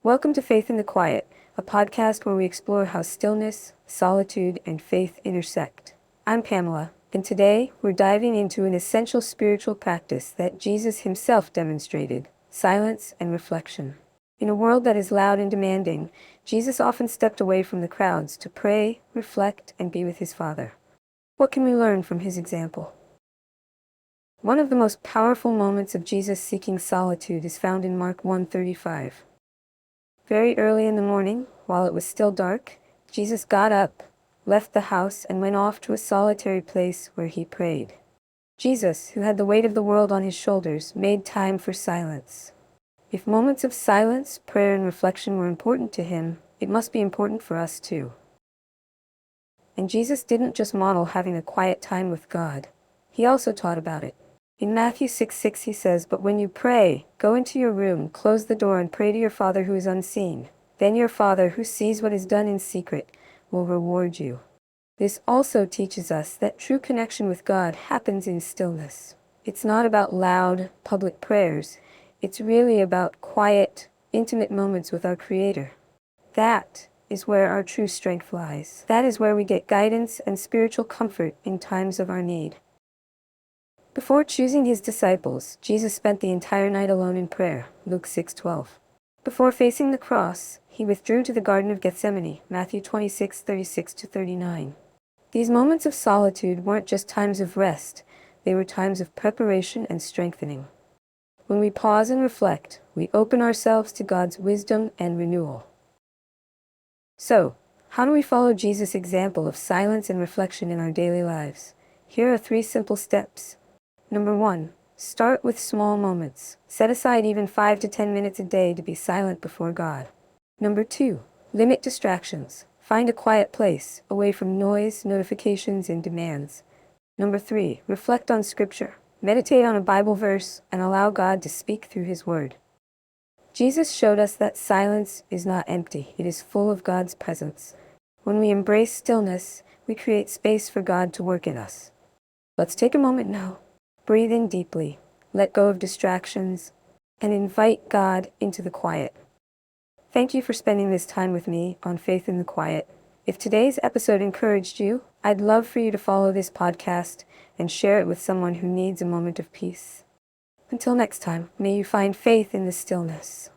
Welcome to Faith in the Quiet, a podcast where we explore how stillness, solitude, and faith intersect. I'm Pamela, and today we're diving into an essential spiritual practice that Jesus himself demonstrated: silence and reflection. In a world that is loud and demanding, Jesus often stepped away from the crowds to pray, reflect, and be with his Father. What can we learn from his example? One of the most powerful moments of Jesus seeking solitude is found in Mark 1:35. Very early in the morning, while it was still dark, Jesus got up, left the house, and went off to a solitary place where he prayed. Jesus, who had the weight of the world on his shoulders, made time for silence. If moments of silence, prayer, and reflection were important to him, it must be important for us too. And Jesus didn't just model having a quiet time with God. He also taught about it. In Matthew 6:6 he says, "But when you pray, go into your room, close the door, and pray to your Father who is unseen. Then your Father, who sees what is done in secret, will reward you." This also teaches us that true connection with God happens in stillness. It's not about loud, public prayers. It's really about quiet, intimate moments with our Creator. That is where our true strength lies. That is where we get guidance and spiritual comfort in times of our need. Before choosing his disciples, Jesus spent the entire night alone in prayer, Luke 6:12. Before facing the cross, he withdrew to the Garden of Gethsemane, Matthew 26:36-39. These moments of solitude weren't just times of rest, they were times of preparation and strengthening. When we pause and reflect, we open ourselves to God's wisdom and renewal. So, how do we follow Jesus' example of silence and reflection in our daily lives? Here are 3 simple steps. Number 1, start with small moments. Set aside even 5 to 10 minutes a day to be silent before God. Number 2, limit distractions. Find a quiet place, away from noise, notifications, and demands. Number 3, reflect on Scripture. Meditate on a Bible verse and allow God to speak through His Word. Jesus showed us that silence is not empty, it is full of God's presence. When we embrace stillness, we create space for God to work in us. Let's take a moment now. Breathe in deeply, let go of distractions, and invite God into the quiet. Thank you for spending this time with me on Faith in the Quiet. If today's episode encouraged you, I'd love for you to follow this podcast and share it with someone who needs a moment of peace. Until next time, may you find faith in the stillness.